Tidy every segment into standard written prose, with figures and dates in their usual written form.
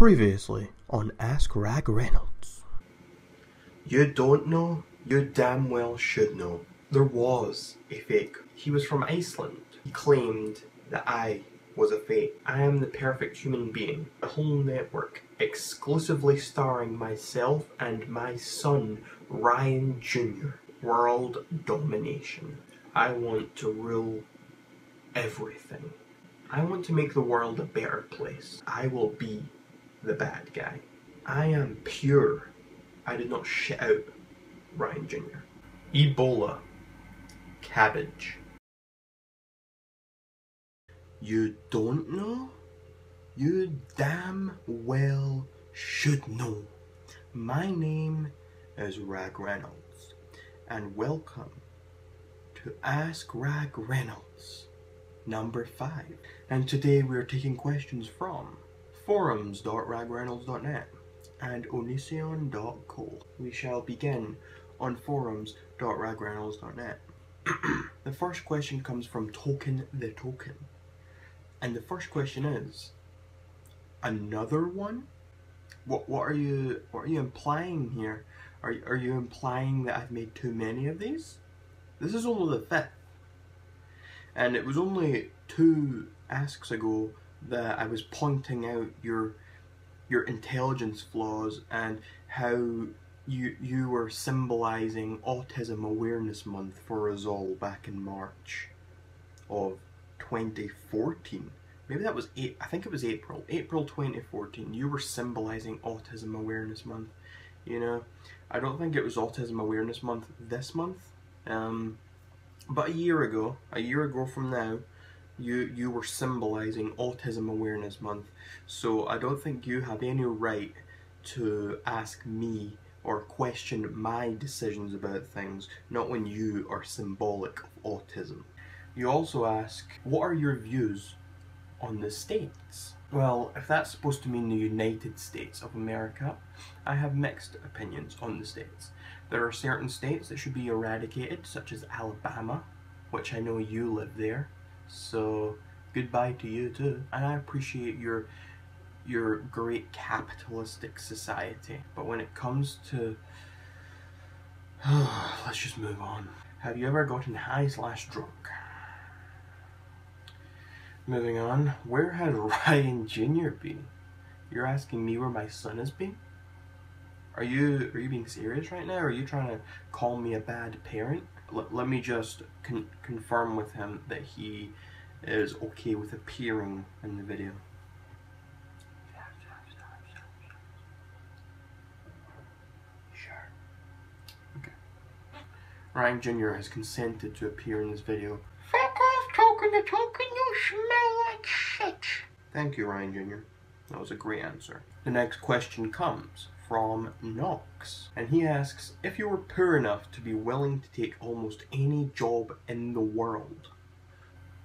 Previously on Ask Rag Reynolds. You don't know? You damn well should know. There was a fake. He was from Iceland. He claimed that I was a fake. I am the perfect human being. A whole network exclusively starring myself and my son, Ryan Jr. World domination. I want to rule everything. I want to make the world a better place. I will be the bad guy. I am pure. I did not shit out Ryan Jr. Ebola. Cabbage. You don't know? You damn well should know. My name is Rag Reynolds, and welcome to Ask Rag Reynolds number 5. And today we are taking questions from forums.ragreynolds.net and onision.co. We shall begin on forums.ragreynolds.net. The first question comes from Token the Token. And the first question is, another one? What are you implying here? Are you implying that I've made too many of these? This is only the 5th. And it was only 2 asks ago that I was pointing out your intelligence flaws and how you were symbolizing Autism Awareness Month for us all back in March of 2014. Maybe that was I think it was April 2014. You were symbolizing Autism Awareness Month. You know, I don't think it was Autism Awareness Month this month. But a year ago from now, you were symbolizing Autism Awareness Month. So I don't think you have any right to ask me or question my decisions about things, not when you are symbolic of autism. You also ask, what are your views on the States? Well, if that's supposed to mean the United States of America, I have mixed opinions on the States. There are certain states that should be eradicated, such as Alabama, which I know you live there, so goodbye to you too. And I appreciate your great capitalistic society, but when it comes to let's just move on. Have you ever gotten high/drunk? Moving on, where has Ryan Jr. been? You're asking me where my son has been? Are you being serious right now? Or are you trying to call me a bad parent? Let me just confirm with him that he is okay with appearing in the video. Sure. Okay. Ryan Jr. has consented to appear in this video. Fuck off, Token the Token, you smell like shit. Thank you, Ryan Jr. That was a great answer. The next question comes from Knox, and he asks, if you were poor enough to be willing to take almost any job in the world,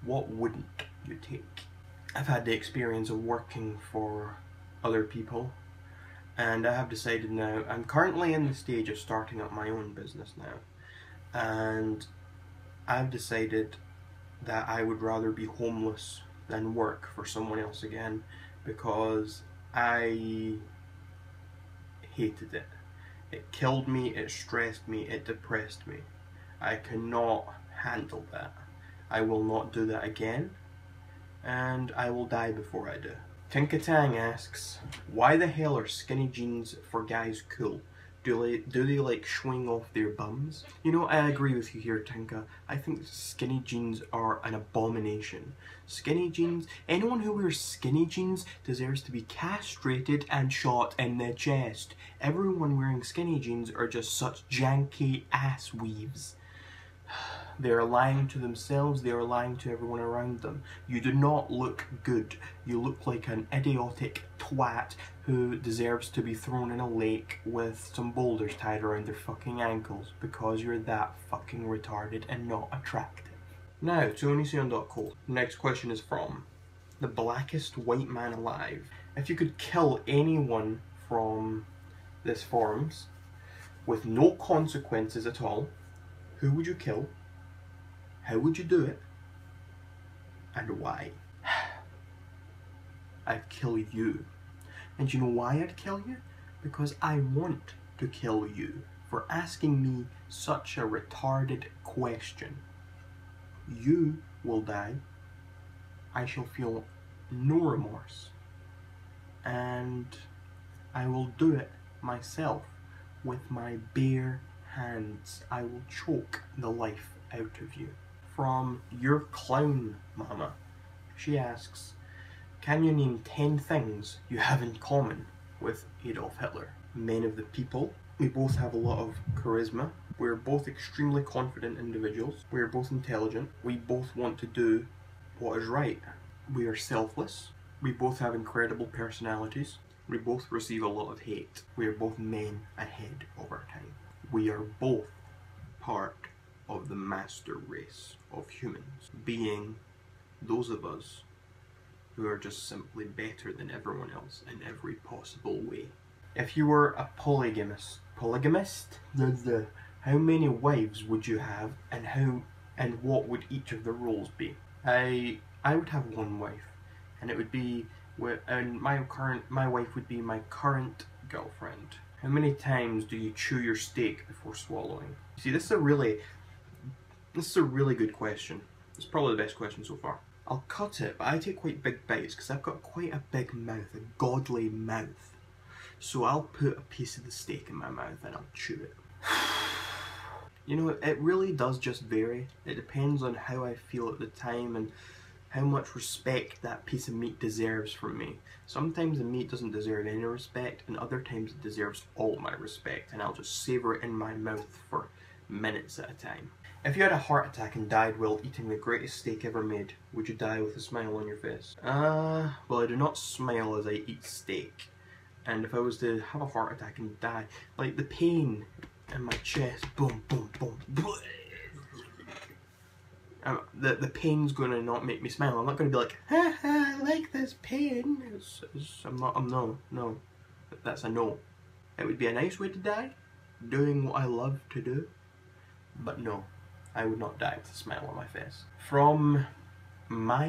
what wouldn't you take? I've had the experience of working for other people, and I have decided now, I'm currently in the stage of starting up my own business now, and I've decided that I would rather be homeless than work for someone else again, because I hated it. It killed me, it stressed me, it depressed me. I cannot handle that. I will not do that again, and I will die before I do. Tinka Tang asks, why the hell are skinny jeans for guys cool? Do they like showing off their bums? You know, I agree with you here, Tinka. I think skinny jeans are an abomination. Skinny jeans, anyone who wears skinny jeans deserves to be castrated and shot in the chest. Everyone wearing skinny jeans are just such janky ass weaves. They are lying to themselves, they are lying to everyone around them. You do not look good. You look like an idiotic twat who deserves to be thrown in a lake with some boulders tied around their fucking ankles because you're that fucking retarded and not attractive. Now, to onision.co. Next question is from the blackest white man alive. If you could kill anyone from this forums with no consequences at all, who would you kill? How would you do it? And why? I'd kill you. And you know why I'd kill you? Because I want to kill you for asking me such a retarded question. You will die. I shall feel no remorse. And I will do it myself with my bare hands. I will choke the life out of you. From your clown mama, she asks, can you name 10 things you have in common with Adolf Hitler? Men of the people. We both have a lot of charisma. We're both extremely confident individuals. We are both intelligent. We both want to do what is right. We are selfless. We both have incredible personalities. We both receive a lot of hate. We are both men ahead of our time. We are both part of the master race of humans, being those of us who are just simply better than everyone else in every possible way. If you were a polygamist, how many wives would you have, and what would each of the roles be? I would have one wife, and it would be my wife would be my current girlfriend. How many times do you chew your steak before swallowing? See, this is a really good question. It's probably the best question so far. I'll cut it, but I take quite big bites because I've got quite a big mouth, a godly mouth. So I'll put a piece of the steak in my mouth and I'll chew it. You know, it really does just vary. It depends on how I feel at the time and how much respect that piece of meat deserves from me. Sometimes the meat doesn't deserve any respect, and other times it deserves all my respect, and I'll just savor it in my mouth for minutes at a time. If you had a heart attack and died while eating the greatest steak ever made, would you die with a smile on your face? Well, I do not smile as I eat steak. And if I was to have a heart attack and die, like the pain in my chest, boom, boom, boom, the pain's going to not make me smile. I'm not going to be like, ha ha, I like this pain. No. That's a no. It would be a nice way to die, doing what I love to do, but no, I would not die with a smile on my face. From I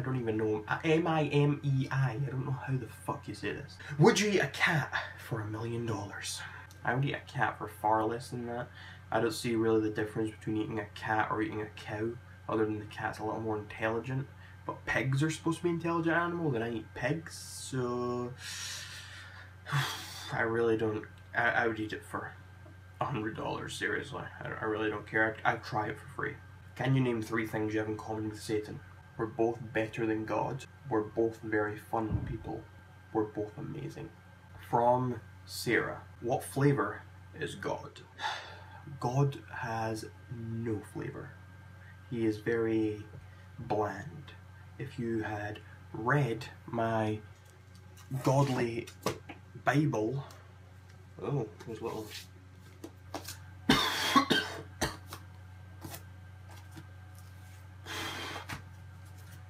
don't even know, M-I-M-E-I, I don't know how the fuck you say this. Would you eat a cat for $1 million? I would eat a cat for far less than that. I don't see really the difference between eating a cat or eating a cow, other than the cat's a little more intelligent. But pigs are supposed to be intelligent animals, and I eat pigs, so I really don't. I would eat it for $100, seriously. I really don't care. I'd try it for free. Can you name 3 things you have in common with Satan? We're both better than God. We're both very fun people. We're both amazing. From Sarah, what flavour is God? God has no flavour. He is very bland. If you had read my godly Bible, oh, there's little.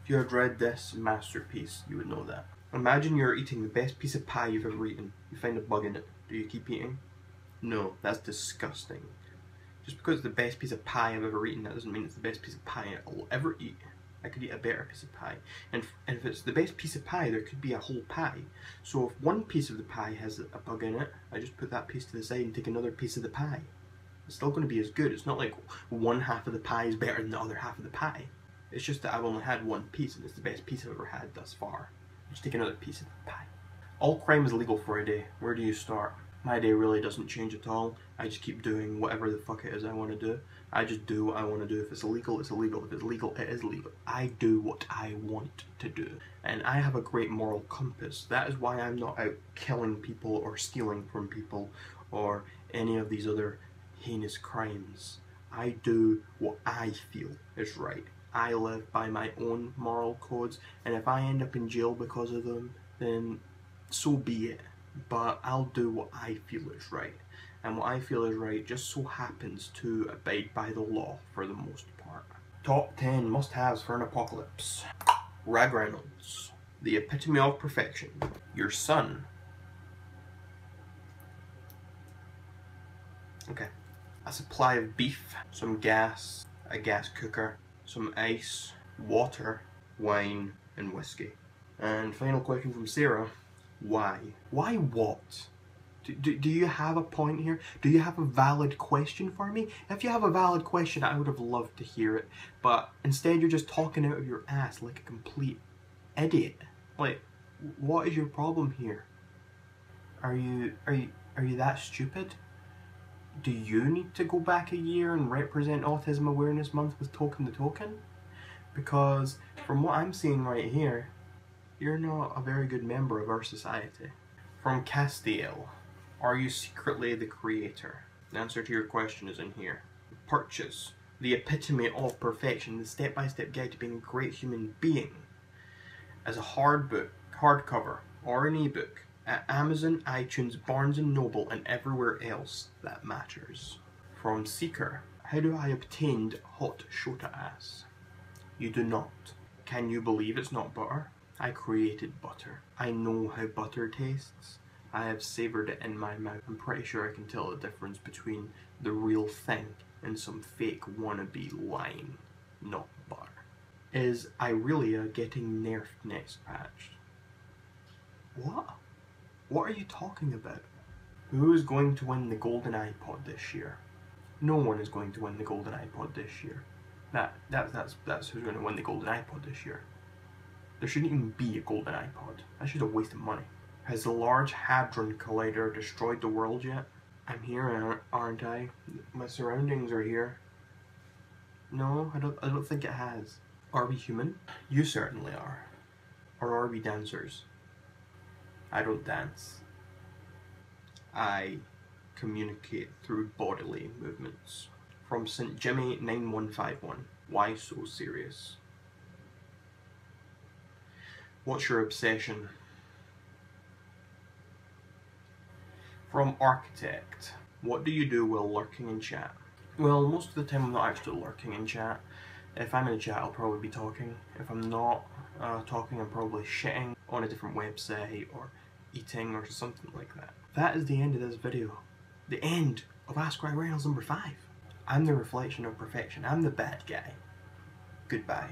If you had read this masterpiece, you would know that. Imagine you're eating the best piece of pie you've ever eaten. You find a bug in it. Do you keep eating? No, that's disgusting. Just because it's the best piece of pie I've ever eaten, that doesn't mean it's the best piece of pie I'll ever eat. I could eat a better piece of pie. And if it's the best piece of pie, there could be a whole pie. So if one piece of the pie has a bug in it, I just put that piece to the side and take another piece of the pie. It's still going to be as good. It's not like one half of the pie is better than the other half of the pie. It's just that I've only had one piece, and it's the best piece I've ever had thus far. Just take another piece of the pie. All crime is legal for a day. Where do you start? My day really doesn't change at all. I just keep doing whatever the fuck it is I want to do. I just do what I want to do. If it's illegal, it's illegal. If it's legal, it is legal. I do what I want to do. And I have a great moral compass. That is why I'm not out killing people or stealing from people or any of these other heinous crimes. I do what I feel is right. I live by my own moral codes, and if I end up in jail because of them, then so be it. But I'll do what I feel is right. And what I feel is right just so happens to abide by the law for the most part. Top 10 must-haves for an apocalypse. Ragreynolds, the epitome of perfection. Your son. Okay. A supply of beef, some gas, a gas cooker, some ice, water, wine, and whiskey. And final question from Sarah. Why? Why what? Do you have a point here? Do you have a valid question for me? If you have a valid question, I would have loved to hear it. But instead you're just talking out of your ass like a complete idiot. Like, what is your problem here? Are you that stupid? Do you need to go back a year and represent Autism Awareness Month with Token the Token? Because from what I'm seeing right here, you're not a very good member of our society. From Castiel. Are you secretly the creator? The answer to your question is in here. Purchase. The epitome of perfection. The step-by-step guide to being a great human being. As a hardcover, or an ebook. At Amazon, iTunes, Barnes & Noble, and everywhere else that matters. From Seeker. How do I obtain hot shota ass? You do not. Can you believe it's not butter? I created butter. I know how butter tastes. I have savoured it in my mouth. I'm pretty sure I can tell the difference between the real thing and some fake wannabe line, not butter. Is Irelia getting nerfed next patch? What? What are you talking about? Who is going to win the golden iPod this year? No one is going to win the golden iPod this year. That's who's going to win the golden iPod this year. There shouldn't even be a golden iPod. That's just a waste of money. Has the Large Hadron Collider destroyed the world yet? I'm here, aren't I? My surroundings are here. No, I don't think it has. Are we human? You certainly are. Or are we dancers? I don't dance. I communicate through bodily movements. From St. Jimmy 9151. Why so serious? What's your obsession? From Architect. What do you do while lurking in chat? Well, most of the time I'm not actually lurking in chat. If I'm in a chat, I'll probably be talking. If I'm not talking, I'm probably shitting on a different website or eating or something like that. That is the end of this video. The end of Ask Ragreynolds number 5. I'm the reflection of perfection. I'm the bad guy. Goodbye.